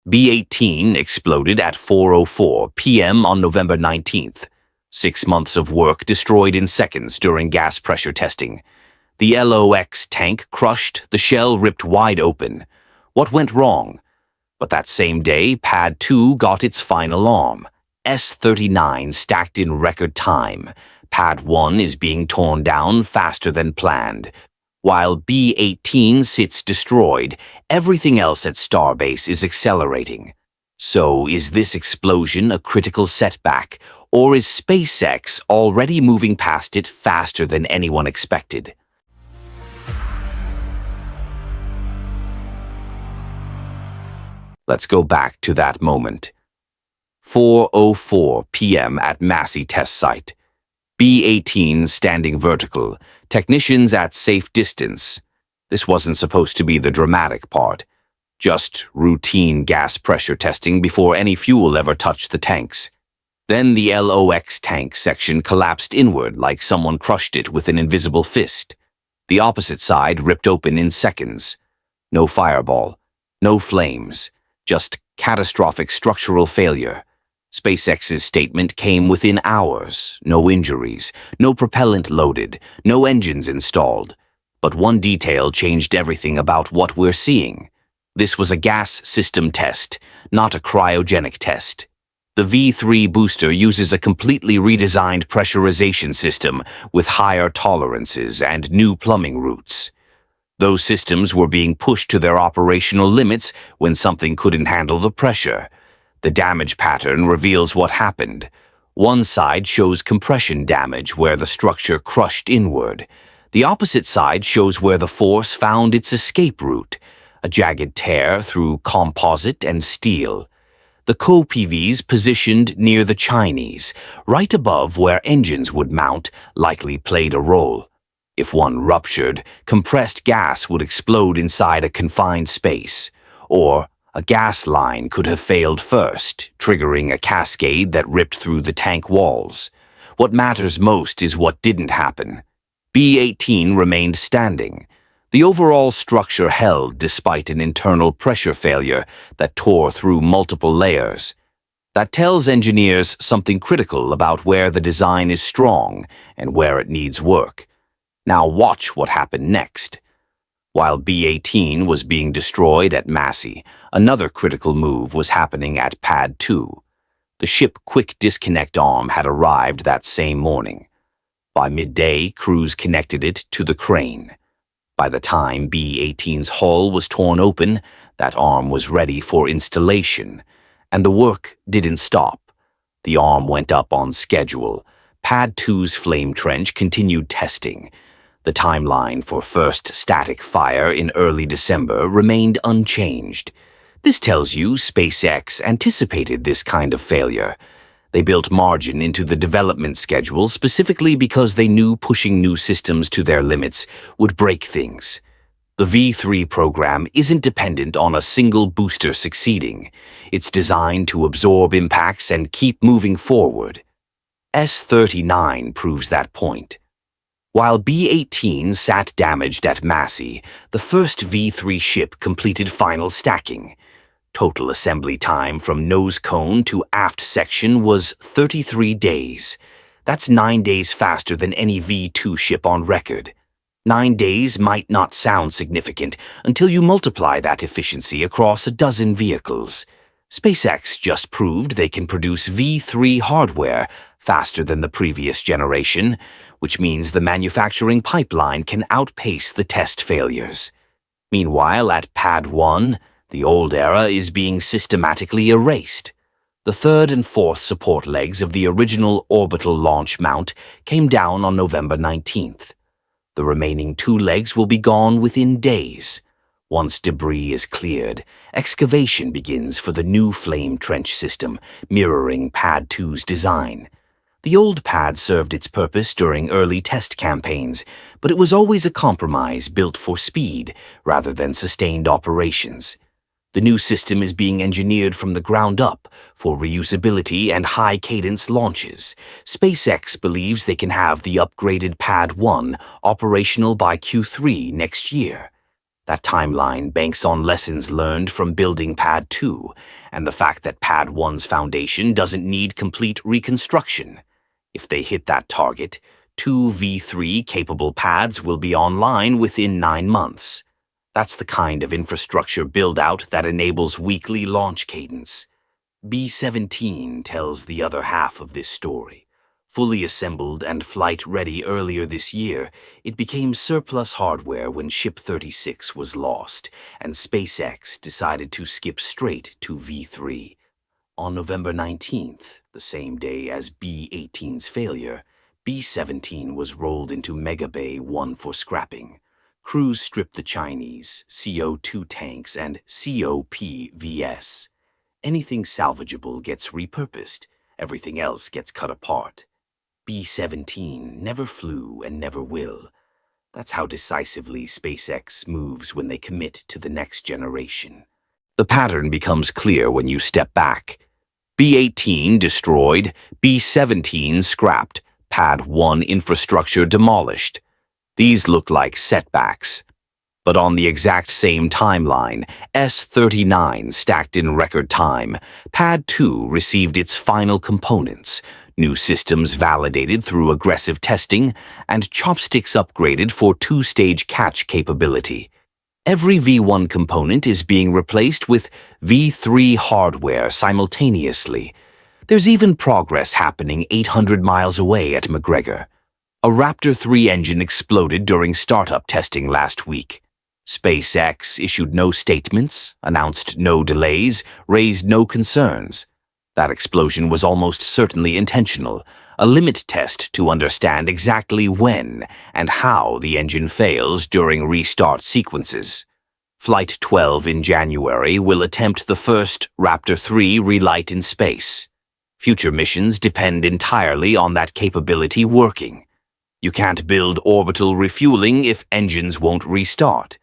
B-18 exploded at 4:04 p.m. on November 19th. 6 months of work destroyed in seconds during gas pressure testing. The LOX tank crushed, the shell ripped wide open. What went wrong? But that same day, Pad 2 got its final arm. S-39 stacked in record time. Pad 1 is being torn down faster than planned. While B-18 sits destroyed, everything else at Starbase is accelerating. So, is this explosion a critical setback, or is SpaceX already moving past it faster than anyone expected? Let's go back to that moment. 4:04 p.m. at Massey test site. B-18 standing vertical, technicians at safe distance. This wasn't supposed to be the dramatic part. Just routine gas pressure testing before any fuel ever touched the tanks. Then the LOX tank section collapsed inward like someone crushed it with an invisible fist. The opposite side ripped open in seconds. No fireball, no flames, just catastrophic structural failure. SpaceX's statement came within hours. No injuries, no propellant loaded, no engines installed. But one detail changed everything about what we're seeing. This was a gas system test, not a cryogenic test. The V3 booster uses a completely redesigned pressurization system with higher tolerances and new plumbing routes. Those systems were being pushed to their operational limits when something couldn't handle the pressure. The damage pattern reveals what happened. One side shows compression damage where the structure crushed inward. The opposite side shows where the force found its escape route, a jagged tear through composite and steel. The co-PVs positioned near the Chinese, right above where engines would mount, likely played a role. If one ruptured, compressed gas would explode inside a confined space. Or a gas line could have failed first, triggering a cascade that ripped through the tank walls. What matters most is what didn't happen. B-18 remained standing. The overall structure held despite an internal pressure failure that tore through multiple layers. That tells engineers something critical about where the design is strong and where it needs work. Now watch what happened next. While B-18 was being destroyed at Massey, another critical move was happening at Pad 2. The ship quick disconnect arm had arrived that same morning. By midday, crews connected it to the crane. By the time B-18's hull was torn open, that arm was ready for installation, and the work didn't stop. The arm went up on schedule. Pad 2's flame trench continued testing. The timeline for first static fire in early December remained unchanged. This tells you SpaceX anticipated this kind of failure. They built margin into the development schedule specifically because they knew pushing new systems to their limits would break things. The V3 program isn't dependent on a single booster succeeding. It's designed to absorb impacts and keep moving forward. S-39 proves that point. While B-18 sat damaged at Massey, the first V3 ship completed final stacking. Total assembly time from nose cone to aft section was 33 days. That's 9 days faster than any V2 ship on record. 9 days might not sound significant until you multiply that efficiency across a dozen vehicles. SpaceX just proved they can produce V3 hardware faster than the previous generation, which means the manufacturing pipeline can outpace the test failures. Meanwhile, at Pad 1, the old era is being systematically erased. The third and fourth support legs of the original orbital launch mount came down on November 19th. The remaining 2 legs will be gone within days. Once debris is cleared, excavation begins for the new flame trench system, mirroring Pad 2's design. The old pad served its purpose during early test campaigns, but it was always a compromise built for speed rather than sustained operations. The new system is being engineered from the ground up for reusability and high-cadence launches. SpaceX believes they can have the upgraded Pad 1 operational by Q3 next year. That timeline banks on lessons learned from building Pad 2 and the fact that Pad 1's foundation doesn't need complete reconstruction. If they hit that target, 2 V3-capable pads will be online within 9 months. That's the kind of infrastructure build-out that enables weekly launch cadence. B-17 tells the other half of this story. Fully assembled and flight-ready earlier this year, it became surplus hardware when Ship 36 was lost, and SpaceX decided to skip straight to V3. On November 19th, the same day as B-18's failure, B-17 was rolled into Mega Bay 1 for scrapping. Crews stripped the Chinese, CO2 tanks, and COPVS. Anything salvageable gets repurposed, everything else gets cut apart. B-17 never flew and never will. That's how decisively SpaceX moves when they commit to the next generation. The pattern becomes clear when you step back. B-18 destroyed, B-17 scrapped, Pad 1 infrastructure demolished. These look like setbacks. But on the exact same timeline, S-39 stacked in record time, Pad 2 received its final components, new systems validated through aggressive testing, and chopsticks upgraded for 2-stage catch capability. Every V1 component is being replaced with V3 hardware simultaneously. There's even progress happening 800 miles away at McGregor. A Raptor 3 engine exploded during startup testing last week. SpaceX issued no statements, announced no delays, raised no concerns. That explosion was almost certainly intentional, a limit test to understand exactly when and how the engine fails during restart sequences. Flight 12 in January will attempt the first Raptor 3 relight in space. Future missions depend entirely on that capability working. You can't build orbital refueling if engines won't restart.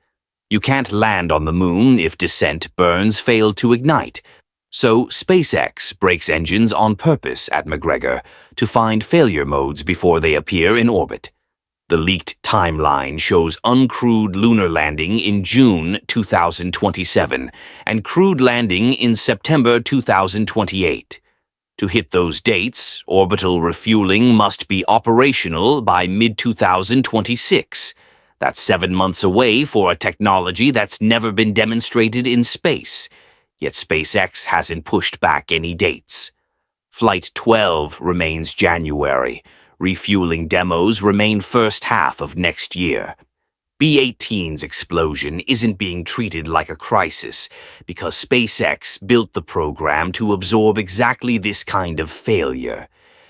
You can't land on the moon if descent burns fail to ignite. So SpaceX breaks engines on purpose at McGregor to find failure modes before they appear in orbit. The leaked timeline shows uncrewed lunar landing in June 2027 and crewed landing in September 2028. To hit those dates, orbital refueling must be operational by mid-2026. That's 7 months away for a technology that's never been demonstrated in space. Yet SpaceX hasn't pushed back any dates. Flight 12 remains January. Refueling demos remain first half of next year. B-18's explosion isn't being treated like a crisis because SpaceX built the program to absorb exactly this kind of failure.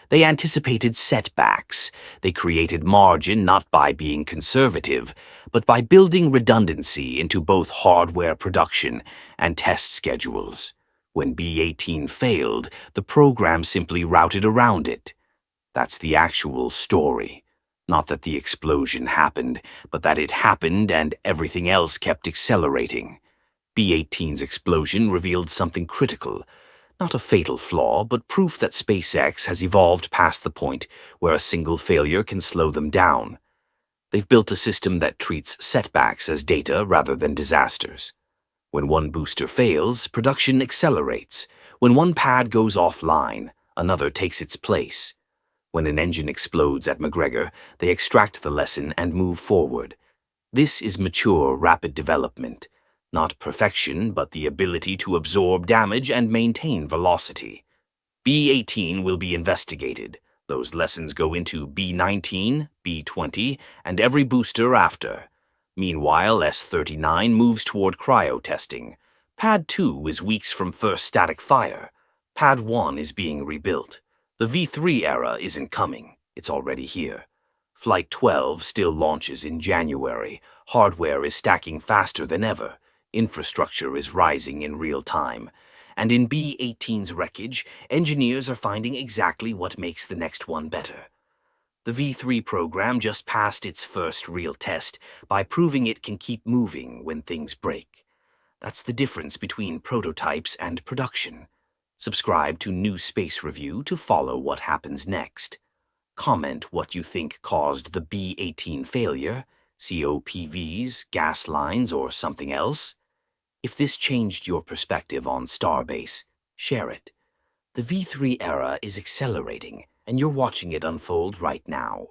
They anticipated setbacks. They created margin not by being conservative, but by building redundancy into both hardware production and test schedules. When B-18 failed, the program simply routed around it. That's the actual story. Not that the explosion happened, but that it happened and everything else kept accelerating. B-18's explosion revealed something critical. Not a fatal flaw, but proof that SpaceX has evolved past the point where a single failure can slow them down. They've built a system that treats setbacks as data rather than disasters. When one booster fails, production accelerates. When one pad goes offline, another takes its place. When an engine explodes at McGregor, they extract the lesson and move forward. This is mature, rapid development. Not perfection, but the ability to absorb damage and maintain velocity. B-18 will be investigated. Those lessons go into B-19, B-20, and every booster after. Meanwhile, S-39 moves toward cryo-testing. Pad 2 is weeks from first static fire. Pad 1 is being rebuilt. The V3 era isn't coming. It's already here. Flight 12 still launches in January. Hardware is stacking faster than ever. Infrastructure is rising in real time. And in B-18's wreckage, engineers are finding exactly what makes the next one better. The V3 program just passed its first real test by proving it can keep moving when things break. That's the difference between prototypes and production. Subscribe to New Space Review to follow what happens next. Comment what you think caused the B-18 failure, COPVs, gas lines, or something else? If this changed your perspective on Starbase, share it. The V3 era is accelerating, and you're watching it unfold right now.